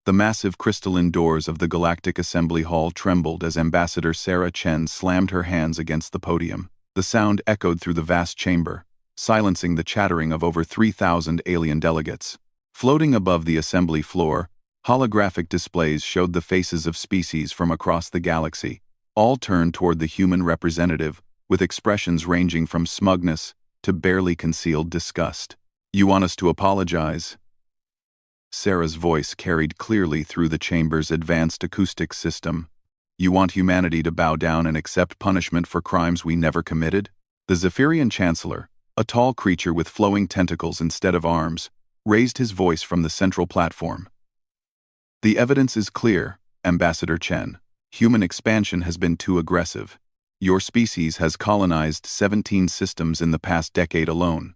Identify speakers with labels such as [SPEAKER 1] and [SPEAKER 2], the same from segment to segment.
[SPEAKER 1] The massive crystalline doors of the Galactic Assembly Hall trembled as Ambassador Sarah Chen slammed her hands against the podium. The sound echoed through the vast chamber, silencing the chattering of over 3,000 alien delegates. Floating above the assembly floor, holographic displays showed the faces of species from across the galaxy, all turned toward the human representative, with expressions ranging from smugness to barely concealed disgust. "You want us to apologize?" Sarah's voice carried clearly through the chamber's advanced acoustic system. "You want humanity to bow down and accept punishment for crimes we never committed?" The Zephyrian Chancellor, a tall creature with flowing tentacles instead of arms, raised his voice from the central platform. "The evidence is clear, Ambassador Chen. Human expansion has been too aggressive. Your species has colonized 17 systems in the past decade alone.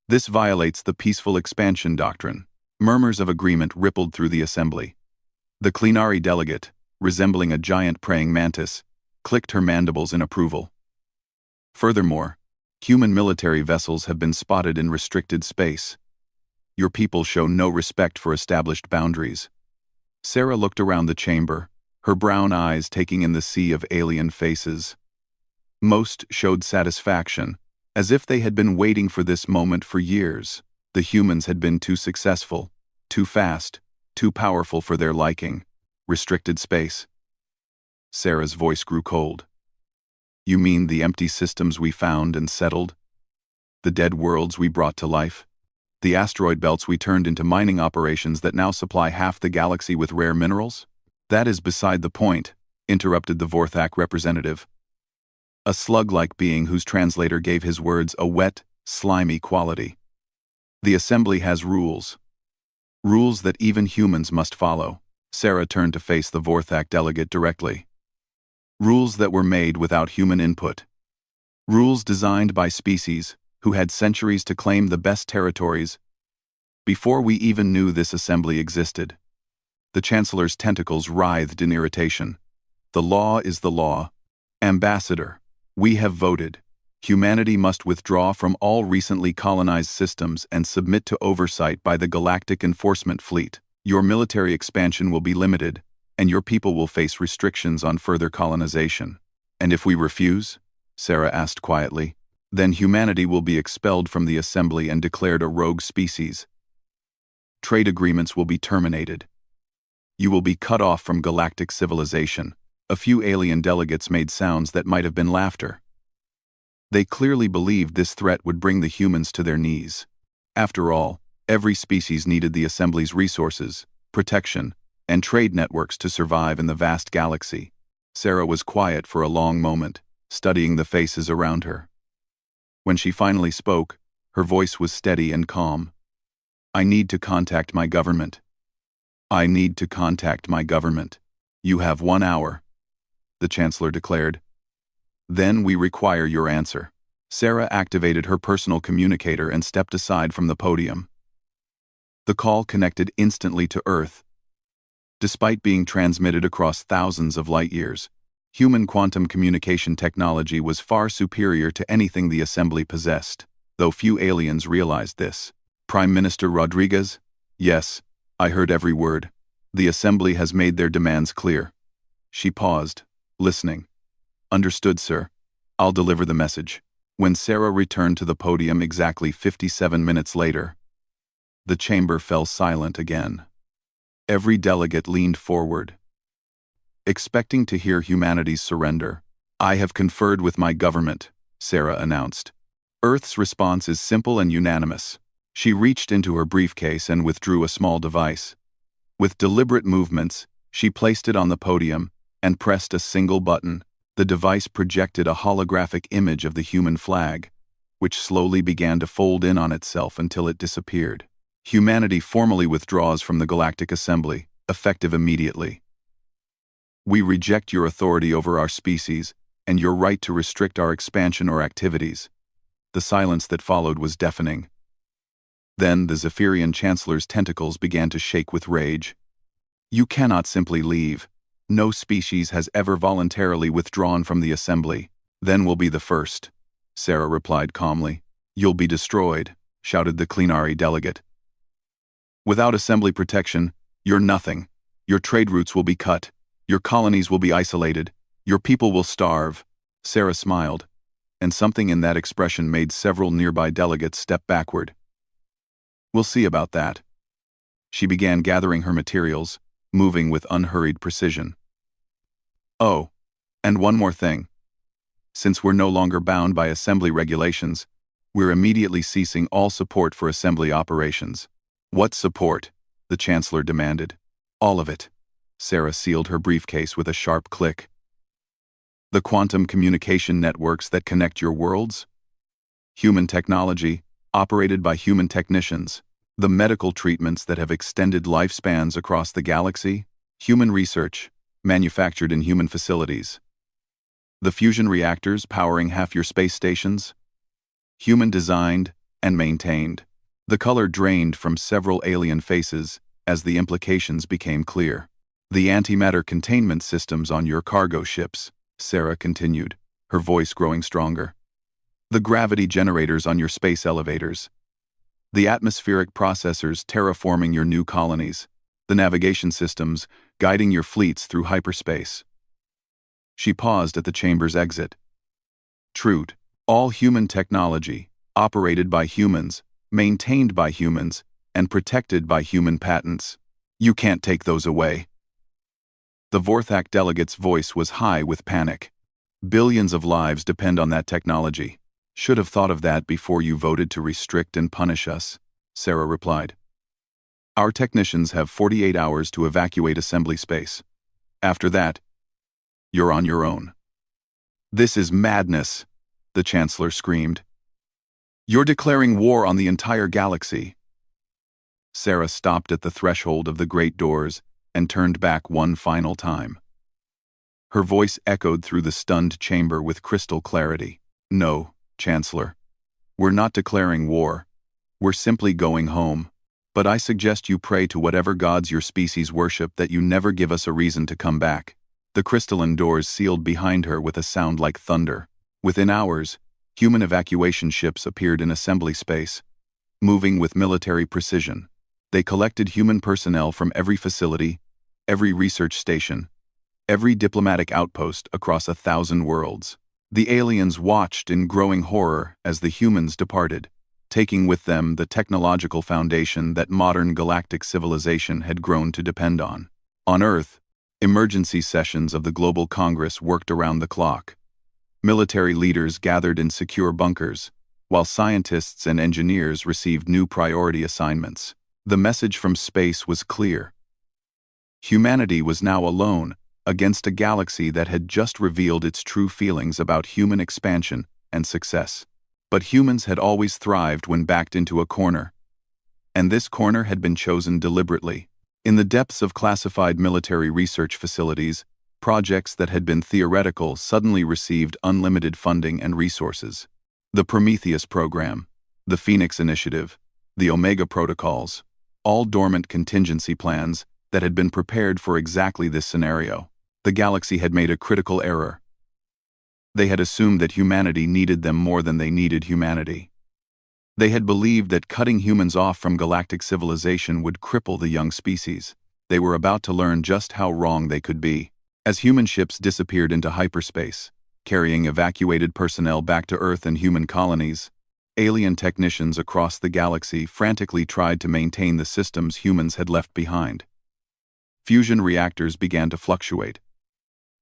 [SPEAKER 1] This violates the peaceful expansion doctrine." Murmurs of agreement rippled through the assembly. The Clinari delegate, resembling a giant praying mantis, clicked her mandibles in approval. "Furthermore, human military vessels have been spotted in restricted space. Your people show no respect for established boundaries." Sarah looked around the chamber, her brown eyes taking in the sea of alien faces. Most showed satisfaction, as if they had been waiting for this moment for years. The humans had been too successful, too fast, too powerful for their liking. Restricted space. Sarah's voice grew cold. "You mean the empty systems we found and settled? The dead worlds we brought to life? The asteroid belts we turned into mining operations that now supply half the galaxy with rare minerals?" "That is beside the point," interrupted the Vorthak representative. A slug-like being whose translator gave his words a wet, slimy quality. "The assembly has rules. Rules that even humans must follow." Sarah turned to face the Vorthak delegate directly. "Rules that were made without human input. Rules designed by species who had centuries to claim the best territories before we even knew this assembly existed." The Chancellor's tentacles writhed in irritation. "The law is the law. Ambassador, we have voted. Humanity must withdraw from all recently colonized systems and submit to oversight by the Galactic Enforcement Fleet. Your military expansion will be limited, and your people will face restrictions on further colonization." "And if we refuse?" Sarah asked quietly. "Then humanity will be expelled from the assembly and declared a rogue species. Trade agreements will be terminated. You will be cut off from galactic civilization." A few alien delegates made sounds that might have been laughter. They clearly believed this threat would bring the humans to their knees. After all, every species needed the assembly's resources, protection, and trade networks to survive in the vast galaxy. Sarah was quiet for a long moment, studying the faces around her. When she finally spoke, her voice was steady and calm. "I need to contact my government. I need to contact my government. You have 1 hour," the Chancellor declared. "Then we require your answer." Sarah activated her personal communicator and stepped aside from the podium. The call connected instantly to Earth. Despite being transmitted across thousands of light-years, human quantum communication technology was far superior to anything the Assembly possessed, though few aliens realized this. "Prime Minister Rodriguez?" "Yes, I heard every word. The Assembly has made their demands clear." She paused, listening. "Understood, sir. I'll deliver the message." When Sarah returned to the podium exactly 57 minutes later, the chamber fell silent again. Every delegate leaned forward, expecting to hear humanity's surrender. "I have conferred with my government," Sarah announced. Earth's response is simple and unanimous. She reached into her briefcase and withdrew a small device. With deliberate movements, she placed it on the podium and pressed a single button. The device projected a holographic image of the human flag, which slowly began to fold in on itself until it disappeared. "Humanity formally withdraws from the Galactic Assembly, effective immediately. We reject your authority over our species and your right to restrict our expansion or activities." The silence that followed was deafening. Then the Zephyrian Chancellor's tentacles began to shake with rage. "You cannot simply leave. No species has ever voluntarily withdrawn from the assembly. Then we'll be the first," Sarah replied calmly. "You'll be destroyed," shouted the Clinari delegate. "Without assembly protection, you're nothing," Your trade routes will be cut. Your colonies will be isolated. Your people will starve. Sarah smiled, and something in that expression made several nearby delegates step backward. We'll see about that. She began gathering her materials, moving with unhurried precision. Oh, and one more thing. Since we're no longer bound by assembly regulations, we're immediately ceasing all support for assembly operations. What support? The Chancellor demanded. All of it. Sarah sealed her briefcase with a sharp click. The quantum communication networks that connect your worlds? Human technology, operated by human technicians. The medical treatments that have extended lifespans across the galaxy? Human research, manufactured in human facilities. The fusion reactors powering half your space stations? Human designed and maintained. The color drained from several alien faces as the implications became clear. The antimatter containment systems on your cargo ships, Sarah continued, her voice growing stronger. The gravity generators on your space elevators. The atmospheric processors terraforming your new colonies. The navigation systems guiding your fleets through hyperspace. She paused at the chamber's exit. Trude, all human technology, operated by humans, maintained by humans, and protected by human patents. You can't take those away. The Vorthak delegate's voice was high with panic. Billions of lives depend on that technology. Should have thought of that before you voted to restrict and punish us, Sarah replied. Our technicians have 48 hours to evacuate assembly space. After that, you're on your own. This is madness, the Chancellor screamed. You're declaring war on the entire galaxy. Sarah stopped at the threshold of the great doors and turned back one final time. Her voice echoed through the stunned chamber with crystal clarity. No, Chancellor. We're not declaring war. We're simply going home. But I suggest you pray to whatever gods your species worship that you never give us a reason to come back. The crystalline doors sealed behind her with a sound like thunder. Within hours, human evacuation ships appeared in assembly space, moving with military precision. They collected human personnel from every facility, every research station, every diplomatic outpost across 1,000 worlds. The aliens watched in growing horror as the humans departed, taking with them the technological foundation that modern galactic civilization had grown to depend on. On Earth, emergency sessions of the Global Congress worked around the clock. Military leaders gathered in secure bunkers, while scientists and engineers received new priority assignments. The message from space was clear. Humanity was now alone against a galaxy that had just revealed its true feelings about human expansion and success. But humans had always thrived when backed into a corner. And this corner had been chosen deliberately. In the depths of classified military research facilities, projects that had been theoretical suddenly received unlimited funding and resources. The Prometheus program, the Phoenix Initiative, the Omega Protocols, all dormant contingency plans that had been prepared for exactly this scenario. The galaxy had made a critical error. They had assumed that humanity needed them more than they needed humanity. They had believed that cutting humans off from galactic civilization would cripple the young species. They were about to learn just how wrong they could be. As human ships disappeared into hyperspace, carrying evacuated personnel back to Earth and human colonies, alien technicians across the galaxy frantically tried to maintain the systems humans had left behind. Fusion reactors began to fluctuate.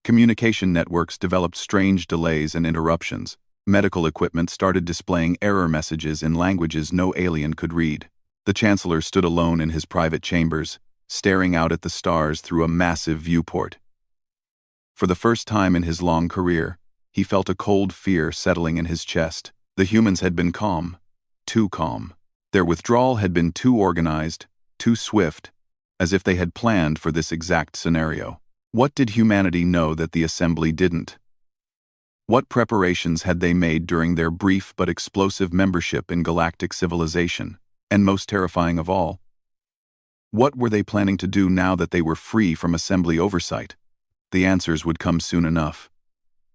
[SPEAKER 1] Communication networks developed strange delays and interruptions. Medical equipment started displaying error messages in languages no alien could read. The Chancellor stood alone in his private chambers, staring out at the stars through a massive viewport. For the first time in his long career, he felt a cold fear settling in his chest. The humans had been calm, too calm. Their withdrawal had been too organized, too swift, as if they had planned for this exact scenario. What did humanity know that the assembly didn't? What preparations had they made during their brief but explosive membership in galactic civilization? And most terrifying of all, what were they planning to do now that they were free from assembly oversight? The answers would come soon enough.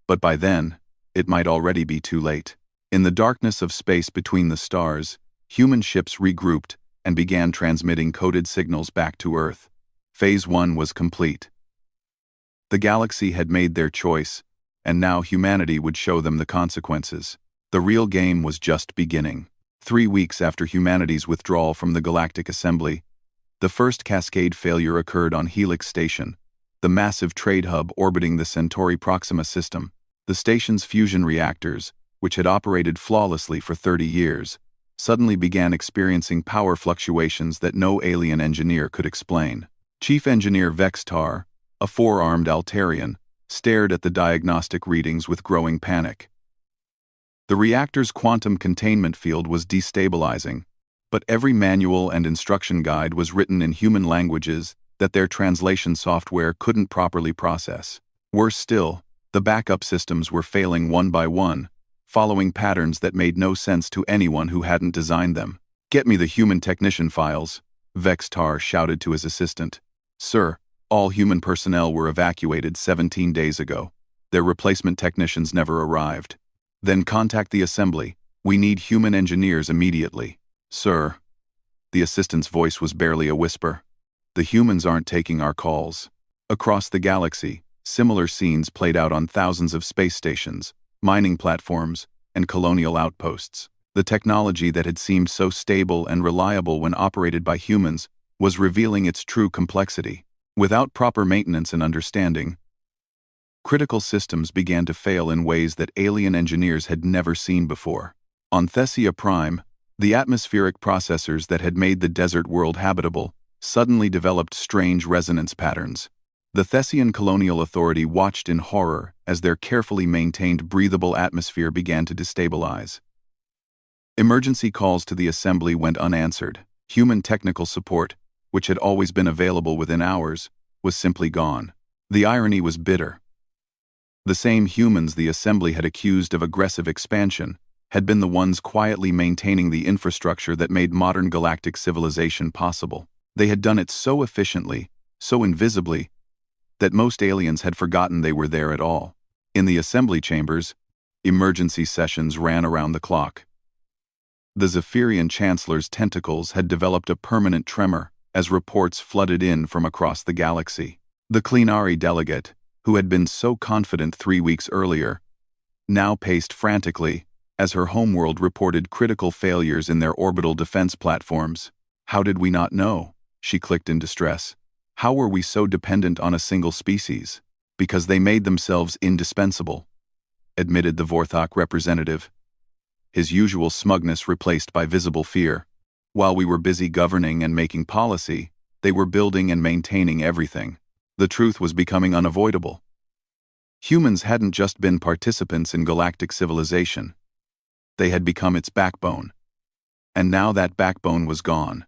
[SPEAKER 1] But by then, it might already be too late. In the darkness of space between the stars, human ships regrouped and began transmitting coded signals back to Earth. Phase 1 was complete. The galaxy had made their choice, and now humanity would show them the consequences. The real game was just beginning. 3 weeks after humanity's withdrawal from the Galactic Assembly, the first cascade failure occurred on Helix Station, the massive trade hub orbiting the Centauri Proxima system. The station's fusion reactors, which had operated flawlessly for 30 years, suddenly began experiencing power fluctuations that no alien engineer could explain. Chief Engineer Vextar, a four-armed Altarian, stared at the diagnostic readings with growing panic. The reactor's quantum containment field was destabilizing, but every manual and instruction guide was written in human languages that their translation software couldn't properly process. Worse still, the backup systems were failing one by one, following patterns that made no sense to anyone who hadn't designed them. "Get me the human technician files," Vextar shouted to his assistant. "Sir, all human personnel were evacuated 17 days ago. Their replacement technicians never arrived." "Then contact the assembly. We need human engineers immediately." "Sir." The assistant's voice was barely a whisper. "The humans aren't taking our calls." Across the galaxy, similar scenes played out on thousands of space stations, mining platforms, and colonial outposts. The technology that had seemed so stable and reliable when operated by humans was revealing its true complexity. Without proper maintenance and understanding, critical systems began to fail in ways that alien engineers had never seen before. On Thessia Prime, the atmospheric processors that had made the desert world habitable suddenly developed strange resonance patterns. The Thessian Colonial Authority watched in horror as their carefully maintained breathable atmosphere began to destabilize. Emergency calls to the assembly went unanswered. Human technical support, which had always been available within hours, was simply gone. The irony was bitter. The same humans the assembly had accused of aggressive expansion had been the ones quietly maintaining the infrastructure that made modern galactic civilization possible. They had done it so efficiently, so invisibly, that most aliens had forgotten they were there at all. In the assembly chambers, emergency sessions ran around the clock. The Zephyrian Chancellor's tentacles had developed a permanent tremor as reports flooded in from across the galaxy. The Clinari delegate, who had been so confident 3 weeks earlier, now paced frantically as her homeworld reported critical failures in their orbital defense platforms. "How did we not know?" she clicked in distress. "How were we so dependent on a single species?" "Because they made themselves indispensable," admitted the Vorthok representative, his usual smugness replaced by visible fear. "While we were busy governing and making policy, they were building and maintaining everything." The truth was becoming unavoidable. Humans hadn't just been participants in galactic civilization. They had become its backbone. And now that backbone was gone.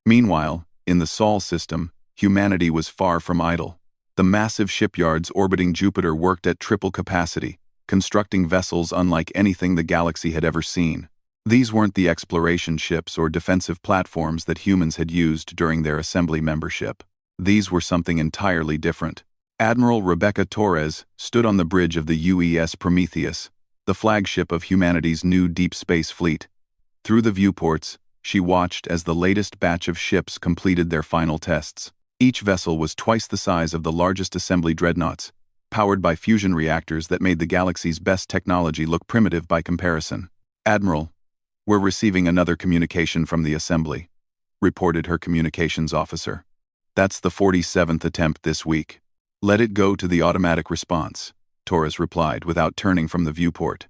[SPEAKER 1] Meanwhile, in the Sol system, humanity was far from idle. The massive shipyards orbiting Jupiter worked at triple capacity, constructing vessels unlike anything the galaxy had ever seen. These weren't the exploration ships or defensive platforms that humans had used during their assembly membership. These were something entirely different. Admiral Rebecca Torres stood on the bridge of the UES Prometheus, the flagship of humanity's new deep space fleet. Through the viewports, she watched as the latest batch of ships completed their final tests. Each vessel was twice the size of the largest assembly dreadnoughts, powered by fusion reactors that made the galaxy's best technology look primitive by comparison. "Admiral, we're receiving another communication from the assembly," reported her communications officer. "That's the 47th attempt this week. Let it go to the automatic response," Torres replied without turning from the viewport.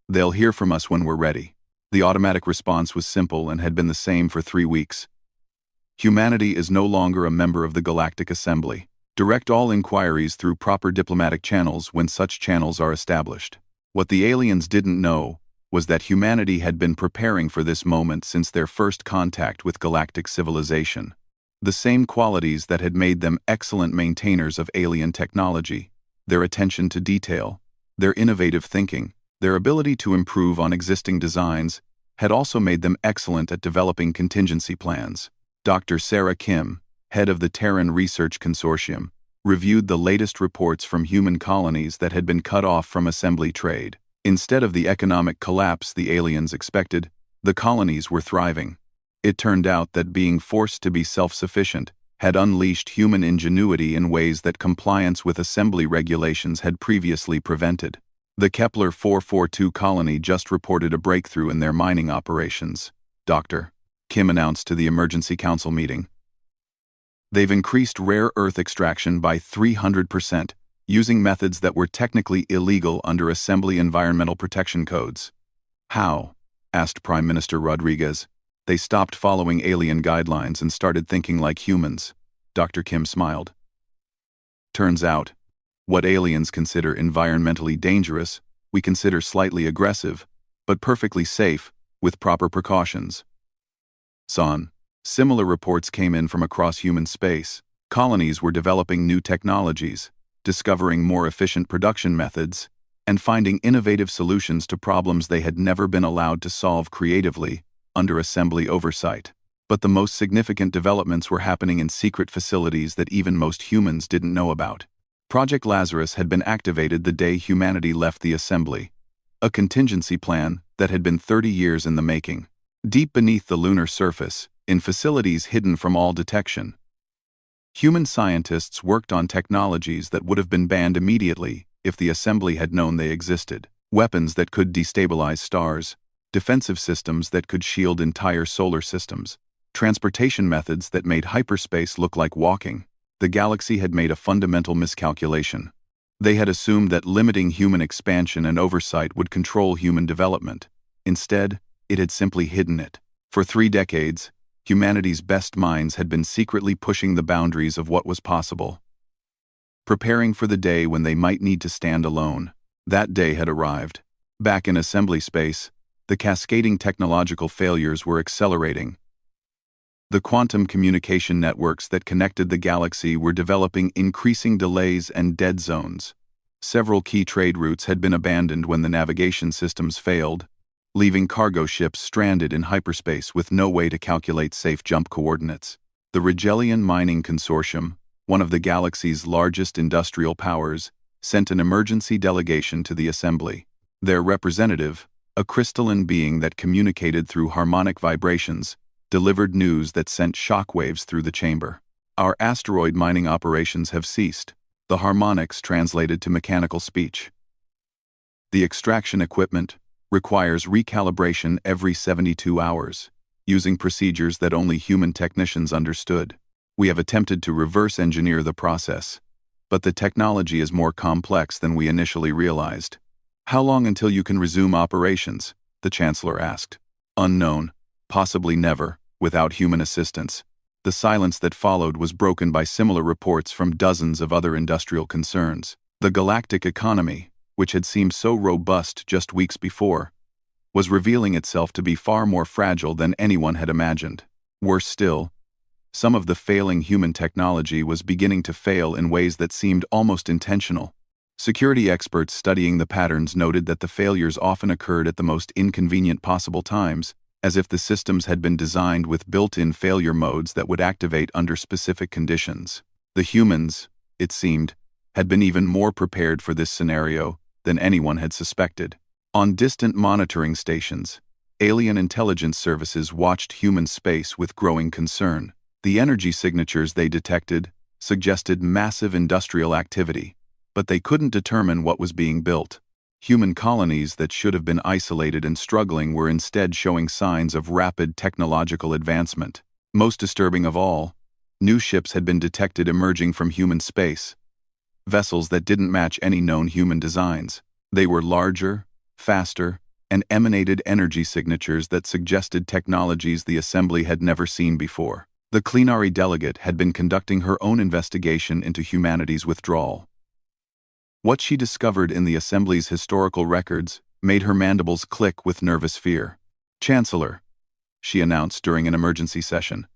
[SPEAKER 1] "They'll hear from us when we're ready." The automatic response was simple and had been the same for 3 weeks. "Humanity is no longer a member of the Galactic Assembly. Direct all inquiries through proper diplomatic channels when such channels are established." What the aliens didn't know was that humanity had been preparing for this moment since their first contact with galactic civilization. The same qualities that had made them excellent maintainers of alien technology, their attention to detail, their innovative thinking, their ability to improve on existing designs, had also made them excellent at developing contingency plans. Dr. Sarah Kim, head of the Terran Research Consortium, reviewed the latest reports from human colonies that had been cut off from assembly trade. Instead of the economic collapse the aliens expected, the colonies were thriving. It turned out that being forced to be self-sufficient had unleashed human ingenuity in ways that compliance with assembly regulations had previously prevented. The Kepler 442 colony just reported a breakthrough in their mining operations, Dr. Kim announced to the emergency council meeting. They've increased rare earth extraction by 300%, using methods that were technically illegal under assembly environmental protection codes. How? Asked Prime Minister Rodriguez. They stopped following alien guidelines and started thinking like humans. Dr. Kim smiled. Turns out, what aliens consider environmentally dangerous, we consider slightly aggressive, but perfectly safe, with proper precautions. Son, similar reports came in from across human space. Colonies were developing new technologies, discovering more efficient production methods, and finding innovative solutions to problems they had never been allowed to solve creatively under assembly oversight. But the most significant developments were happening in secret facilities that even most humans didn't know about. Project Lazarus had been activated the day humanity left the assembly, a contingency plan that had been 30 years in the making. Deep beneath the lunar surface, in facilities hidden from all detection, human scientists worked on technologies that would have been banned immediately if the assembly had known they existed. Weapons that could destabilize stars, defensive systems that could shield entire solar systems, transportation methods that made hyperspace look like walking. The galaxy had made a fundamental miscalculation. They had assumed that limiting human expansion and oversight would control human development. Instead, it had simply hidden it. For 3 decades, humanity's best minds had been secretly pushing the boundaries of what was possible, preparing for the day when they might need to stand alone. That day had arrived. Back in assembly space, the cascading technological failures were accelerating. The quantum communication networks that connected the galaxy were developing increasing delays and dead zones. Several key trade routes had been abandoned when the navigation systems failed, leaving cargo ships stranded in hyperspace with no way to calculate safe jump coordinates. The Rigelian Mining Consortium, one of the galaxy's largest industrial powers, sent an emergency delegation to the assembly. Their representative, a crystalline being that communicated through harmonic vibrations, delivered news that sent shockwaves through the chamber. Our asteroid mining operations have ceased. The harmonics translated to mechanical speech. The extraction equipment requires recalibration every 72 hours, using procedures that only human technicians understood. We have attempted to reverse engineer the process, but the technology is more complex than we initially realized. How long until you can resume operations? The Chancellor asked. Unknown, possibly never, without human assistance. The silence that followed was broken by similar reports from dozens of other industrial concerns. The galactic economy, which had seemed so robust just weeks before, was revealing itself to be far more fragile than anyone had imagined. Worse still, some of the failing human technology was beginning to fail in ways that seemed almost intentional. Security experts studying the patterns noted that the failures often occurred at the most inconvenient possible times, as if the systems had been designed with built-in failure modes that would activate under specific conditions. The humans, it seemed, had been even more prepared for this scenario than anyone had suspected. On distant monitoring stations, alien intelligence services watched human space with growing concern. The energy signatures they detected suggested massive industrial activity, but they couldn't determine what was being built. Human colonies that should have been isolated and struggling were instead showing signs of rapid technological advancement. Most disturbing of all, new ships had been detected emerging from human space. Vessels that didn't match any known human designs. They were larger, faster, and emanated energy signatures that suggested technologies the assembly had never seen before. The Cleanari delegate had been conducting her own investigation into humanity's withdrawal. What she discovered in the Assembly's historical records made her mandibles click with nervous fear. Chancellor, she announced during an emergency session,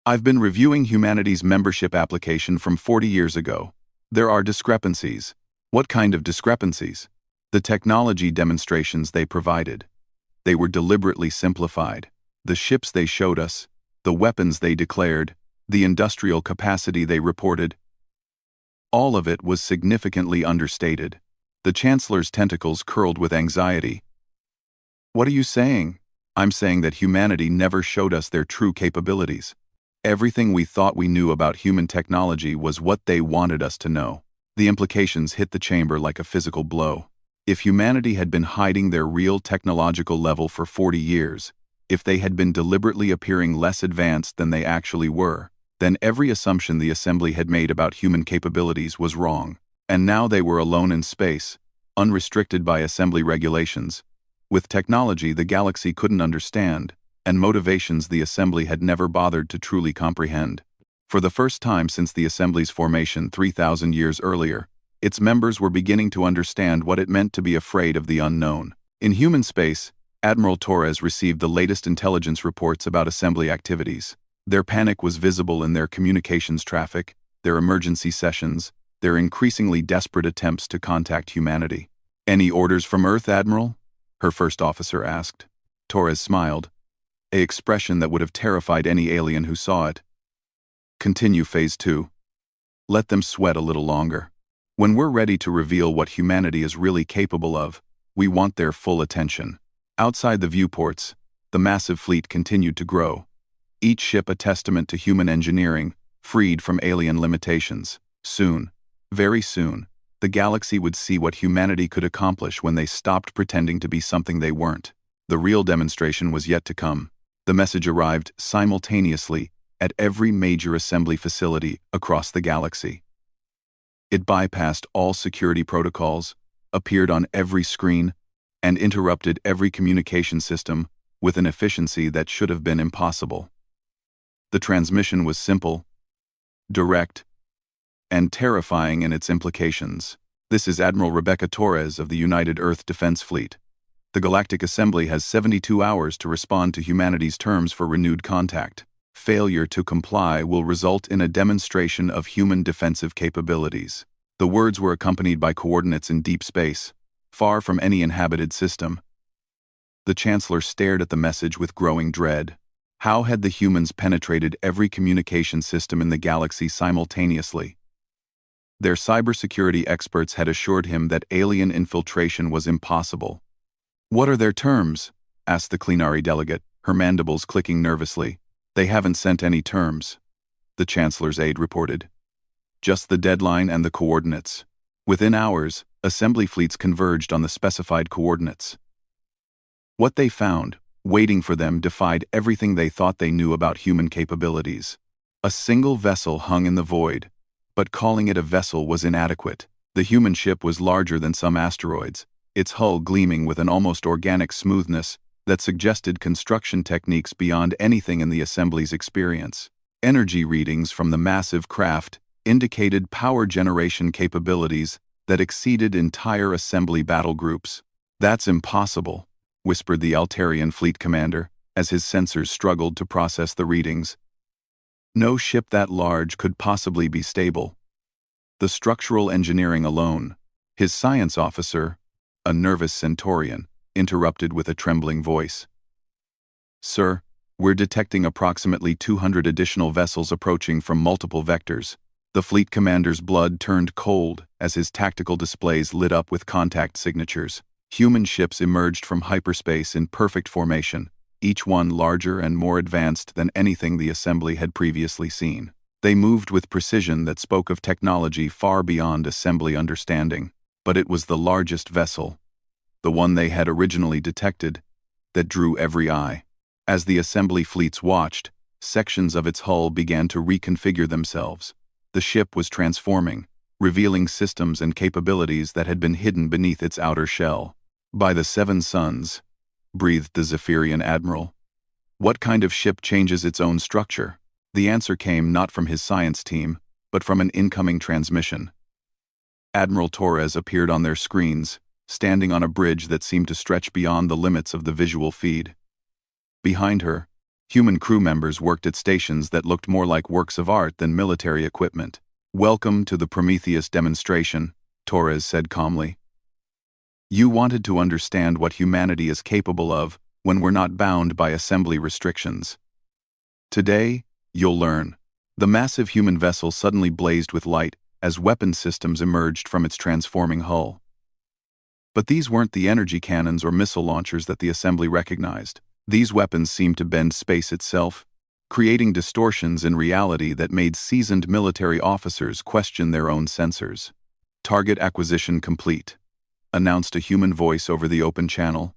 [SPEAKER 1] I've been reviewing humanity's membership application from 40 years ago. There are discrepancies. What kind of discrepancies? The technology demonstrations they provided. They were deliberately simplified. The ships they showed us, the weapons they declared, the industrial capacity they reported, all of it was significantly understated. The Chancellor's tentacles curled with anxiety. What are you saying? I'm saying that humanity never showed us their true capabilities. Everything we thought we knew about human technology was what they wanted us to know. The implications hit the chamber like a physical blow. If humanity had been hiding their real technological level for 40 years, if they had been deliberately appearing less advanced than they actually were, then every assumption the Assembly had made about human capabilities was wrong. And now they were alone in space, unrestricted by Assembly regulations, with technology the galaxy couldn't understand, and motivations the Assembly had never bothered to truly comprehend. For the first time since the Assembly's formation 3,000 years earlier, its members were beginning to understand what it meant to be afraid of the unknown. In human space, Admiral Torres received the latest intelligence reports about Assembly activities. Their panic was visible in their communications traffic, their emergency sessions, their increasingly desperate attempts to contact humanity. "Any orders from Earth, Admiral?" her first officer asked. Torres smiled, an expression that would have terrified any alien who saw it. "Continue Phase 2. Let them sweat a little longer. When we're ready to reveal what humanity is really capable of, we want their full attention." Outside the viewports, the massive fleet continued to grow, each ship a testament to human engineering, freed from alien limitations. Soon, very soon, the galaxy would see what humanity could accomplish when they stopped pretending to be something they weren't. The real demonstration was yet to come. The message arrived simultaneously at every major assembly facility across the galaxy. It bypassed all security protocols, appeared on every screen, and interrupted every communication system with an efficiency that should have been impossible. The transmission was simple, direct, and terrifying in its implications. "This is Admiral Rebecca Torres of the United Earth Defense Fleet. The Galactic Assembly has 72 hours to respond to humanity's terms for renewed contact. Failure to comply will result in a demonstration of human defensive capabilities." The words were accompanied by coordinates in deep space, far from any inhabited system. The Chancellor stared at the message with growing dread. How had the humans penetrated every communication system in the galaxy simultaneously? Their cybersecurity experts had assured him that alien infiltration was impossible. "What are their terms?" asked the Clinari delegate, her mandibles clicking nervously. "They haven't sent any terms," the Chancellor's aide reported. "Just the deadline and the coordinates." Within hours, assembly fleets converged on the specified coordinates. What they found, waiting for them, defied everything they thought they knew about human capabilities. A single vessel hung in the void, but calling it a vessel was inadequate. The human ship was larger than some asteroids, its hull gleaming with an almost organic smoothness that suggested construction techniques beyond anything in the Assembly's experience. Energy readings from the massive craft indicated power generation capabilities that exceeded entire Assembly battle groups. "That's impossible," whispered the Altarian fleet commander, as his sensors struggled to process the readings. "No ship that large could possibly be stable." The structural engineering alone, his science officer, a nervous Centaurian, interrupted with a trembling voice. "Sir, we're detecting approximately 200 additional vessels approaching from multiple vectors." The fleet commander's blood turned cold as his tactical displays lit up with contact signatures. Human ships emerged from hyperspace in perfect formation, each one larger and more advanced than anything the Assembly had previously seen. They moved with precision that spoke of technology far beyond Assembly understanding. But it was the largest vessel, the one they had originally detected, that drew every eye. As the Assembly fleets watched, sections of its hull began to reconfigure themselves. The ship was transforming, revealing systems and capabilities that had been hidden beneath its outer shell. "By the Seven Suns," breathed the Zephyrian admiral. "What kind of ship changes its own structure?" The answer came not from his science team, but from an incoming transmission. Admiral Torres appeared on their screens, standing on a bridge that seemed to stretch beyond the limits of the visual feed. Behind her, human crew members worked at stations that looked more like works of art than military equipment. "Welcome to the Prometheus demonstration," Torres said calmly. "You wanted to understand what humanity is capable of when we're not bound by Assembly restrictions. Today, you'll learn." The massive human vessel suddenly blazed with light as weapon systems emerged from its transforming hull. But these weren't the energy cannons or missile launchers that the Assembly recognized. These weapons seemed to bend space itself, creating distortions in reality that made seasoned military officers question their own sensors. "Target acquisition complete," announced a human voice over the open channel,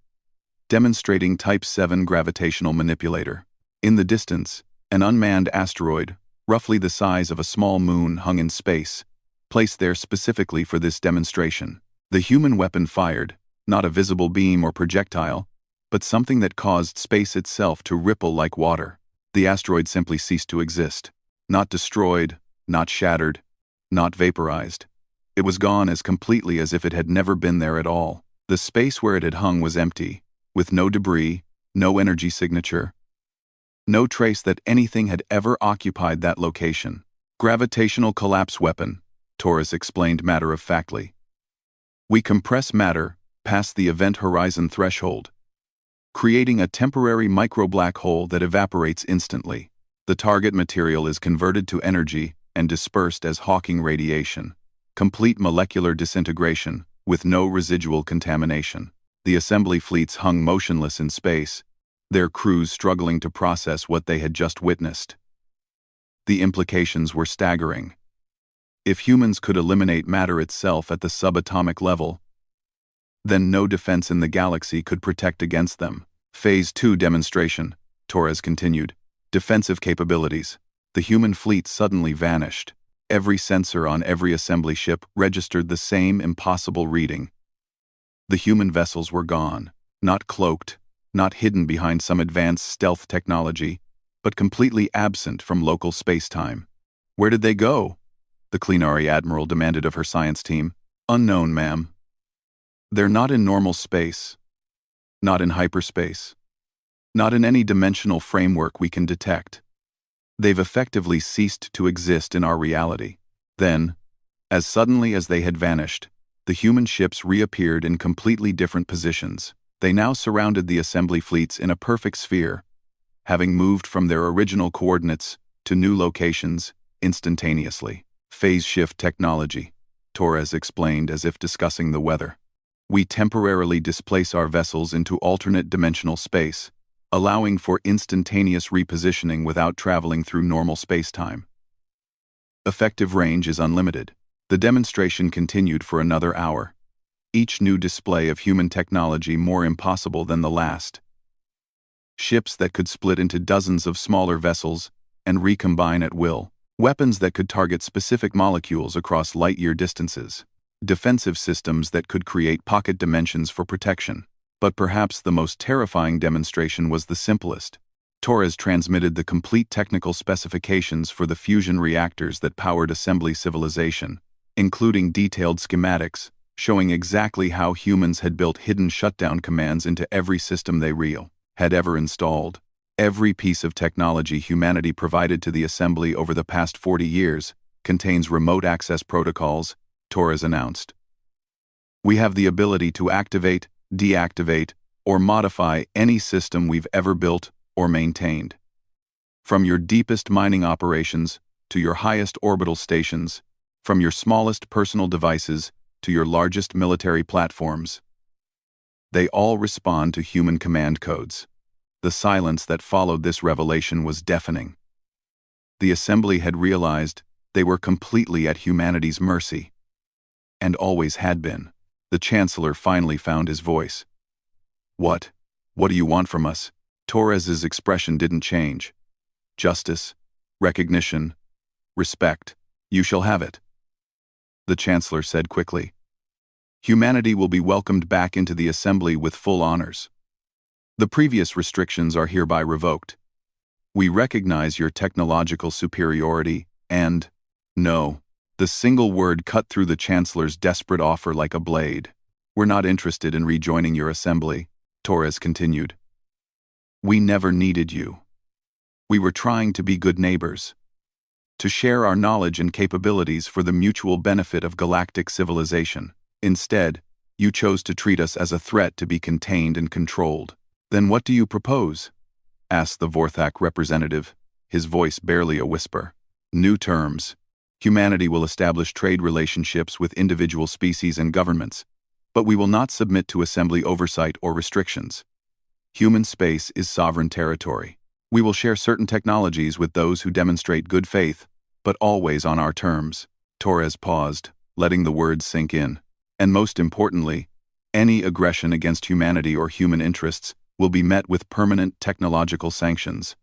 [SPEAKER 1] demonstrating Type 7 gravitational manipulator. In the distance, an unmanned asteroid, roughly the size of a small moon, hung in space, placed there specifically for this demonstration. The human weapon fired, not a visible beam or projectile, but something that caused space itself to ripple like water. The asteroid simply ceased to exist. Not destroyed, not shattered, not vaporized. It was gone as completely as if it had never been there at all. The space where it had hung was empty, with no debris, no energy signature, no trace that anything had ever occupied that location. "Gravitational collapse weapon," Torres explained matter-of-factly. "We compress matter past the event horizon threshold, creating a temporary micro-black hole that evaporates instantly. The target material is converted to energy and dispersed as Hawking radiation. Complete molecular disintegration, with no residual contamination." The assembly fleets hung motionless in space, their crews struggling to process what they had just witnessed. The implications were staggering. If humans could eliminate matter itself at the subatomic level, then no defense in the galaxy could protect against them. "Phase 2 demonstration," Torres continued. "Defensive capabilities." The human fleet suddenly vanished. Every sensor on every assembly ship registered the same impossible reading. The human vessels were gone, not cloaked, not hidden behind some advanced stealth technology, but completely absent from local space-time. "Where did they go?" the Cleanari Admiral demanded of her science team. "Unknown, ma'am. They're not in normal space. Not in hyperspace. Not in any dimensional framework we can detect. They've effectively ceased to exist in our reality." Then, as suddenly as they had vanished, the human ships reappeared in completely different positions. They now surrounded the assembly fleets in a perfect sphere, having moved from their original coordinates to new locations instantaneously. "Phase shift technology," Torres explained as if discussing the weather. "We temporarily displace our vessels into alternate dimensional space, allowing for instantaneous repositioning without traveling through normal space-time. Effective range is unlimited." The demonstration continued for another hour, each new display of human technology more impossible than the last. Ships that could split into dozens of smaller vessels and recombine at will. Weapons that could target specific molecules across light-year distances. Defensive systems that could create pocket dimensions for protection. But perhaps the most terrifying demonstration was the simplest. Torres transmitted the complete technical specifications for the fusion reactors that powered assembly civilization, including detailed schematics showing exactly how humans had built hidden shutdown commands into every system they had ever installed. Every piece of technology humanity provided to the assembly over the past 40 years contains remote access protocols, Torres announced. "We have the ability to activate, deactivate, or modify any system we've ever built or maintained. From your deepest mining operations to your highest orbital stations, from your smallest personal devices to your largest military platforms. They all respond to human command codes." The silence that followed this revelation was deafening. The assembly had realized they were completely at humanity's mercy. And always had been. The Chancellor finally found his voice. What do you want from us?" Torres's expression didn't change. "Justice, recognition, respect. You shall have it," the Chancellor said quickly. "Humanity will be welcomed back into the assembly with full honors. The previous restrictions are hereby revoked. We recognize your technological superiority and, no," the single word cut through the Chancellor's desperate offer like a blade. "We're not interested in rejoining your assembly," Torres continued. "We never needed you. We were trying to be good neighbors, to share our knowledge and capabilities for the mutual benefit of galactic civilization. Instead, you chose to treat us as a threat to be contained and controlled." "Then what do you propose?" asked the Vorthak representative, his voice barely a whisper. "New terms. Humanity will establish trade relationships with individual species and governments, but we will not submit to assembly oversight or restrictions. Human space is sovereign territory. We will share certain technologies with those who demonstrate good faith, but always on our terms." Torres paused, letting the words sink in. "And most importantly, any aggression against humanity or human interests will be met with permanent technological sanctions.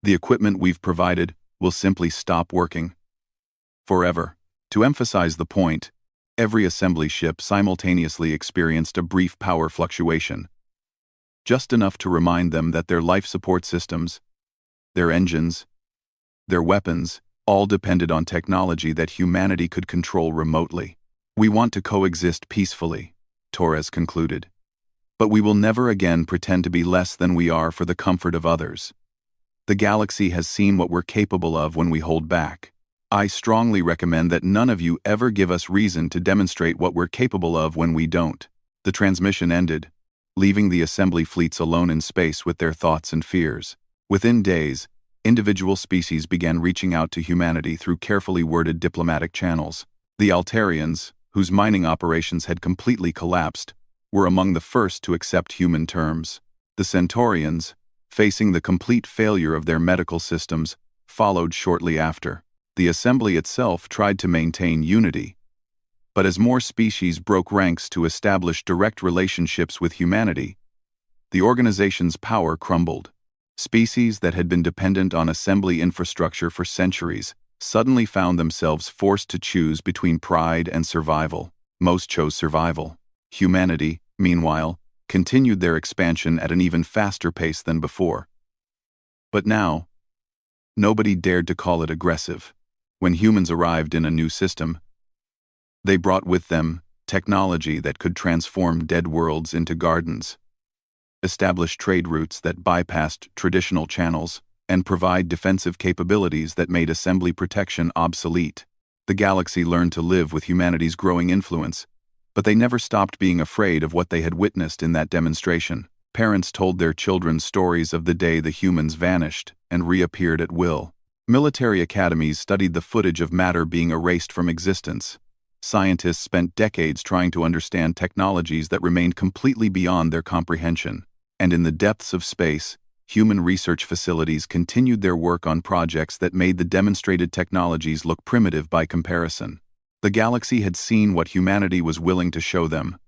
[SPEAKER 1] The equipment we've provided will simply stop working. Forever." To emphasize the point, every assembly ship simultaneously experienced a brief power fluctuation, just enough to remind them that their life support systems, their engines, their weapons, all depended on technology that humanity could control remotely. "We want to coexist peacefully," Torres concluded. "But we will never again pretend to be less than we are for the comfort of others. The galaxy has seen what we're capable of when we hold back. I strongly recommend that none of you ever give us reason to demonstrate what we're capable of when we don't." The transmission ended, leaving the assembly fleets alone in space with their thoughts and fears. Within days, individual species began reaching out to humanity through carefully worded diplomatic channels. The Altarians, whose mining operations had completely collapsed, were among the first to accept human terms. The Centaurians, facing the complete failure of their medical systems, followed shortly after. The assembly itself tried to maintain unity, but as more species broke ranks to establish direct relationships with humanity, the organization's power crumbled. Species that had been dependent on assembly infrastructure for centuries suddenly found themselves forced to choose between pride and survival. Most chose survival. Humanity, meanwhile, continued their expansion at an even faster pace than before. But now, nobody dared to call it aggressive. When humans arrived in a new system, they brought with them technology that could transform dead worlds into gardens, establish trade routes that bypassed traditional channels, and provide defensive capabilities that made assembly protection obsolete. The galaxy learned to live with humanity's growing influence, but they never stopped being afraid of what they had witnessed in that demonstration. Parents told their children stories of the day the humans vanished and reappeared at will. Military academies studied the footage of matter being erased from existence. Scientists spent decades trying to understand technologies that remained completely beyond their comprehension. And in the depths of space, human research facilities continued their work on projects that made the demonstrated technologies look primitive by comparison. The galaxy had seen what humanity was willing to show them.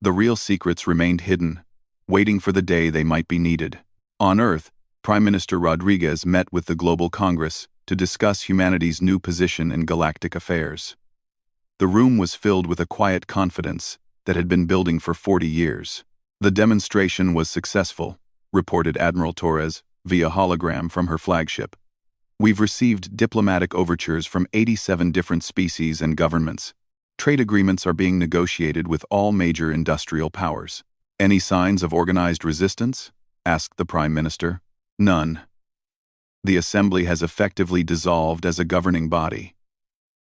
[SPEAKER 1] The real secrets remained hidden, waiting for the day they might be needed. On Earth, Prime Minister Rodriguez met with the Global Congress to discuss humanity's new position in galactic affairs. The room was filled with a quiet confidence that had been building for 40 years. "The demonstration was successful," reported Admiral Torres via hologram from her flagship. "We've received diplomatic overtures from 87 different species and governments. Trade agreements are being negotiated with all major industrial powers." "Any signs of organized resistance?" asked the Prime Minister. "None. The Assembly has effectively dissolved as a governing body.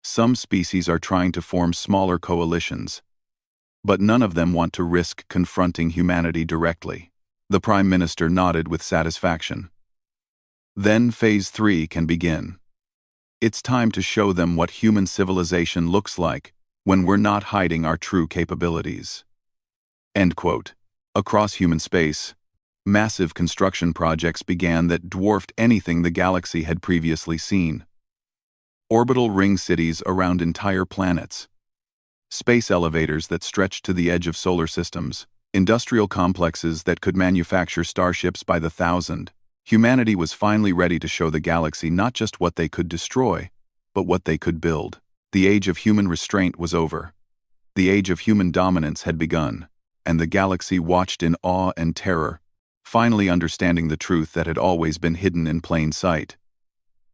[SPEAKER 1] Some species are trying to form smaller coalitions, but none of them want to risk confronting humanity directly." The Prime Minister nodded with satisfaction. "Then Phase 3 can begin. It's time to show them what human civilization looks like when we're not hiding our true capabilities." End quote. Across human space, massive construction projects began that dwarfed anything the galaxy had previously seen. Orbital ring cities around entire planets, space elevators that stretched to the edge of solar systems, industrial complexes that could manufacture starships by the thousand. Humanity was finally ready to show the galaxy not just what they could destroy, but what they could build. The age of human restraint was over. The age of human dominance had begun, and the galaxy watched in awe and terror, finally understanding the truth that had always been hidden in plain sight.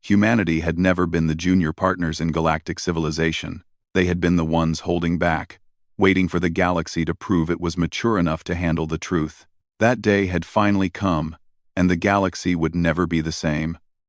[SPEAKER 1] Humanity had never been the junior partners in galactic civilization. They had been the ones holding back, waiting for the galaxy to prove it was mature enough to handle the truth. That day had finally come, and the galaxy would never be the same.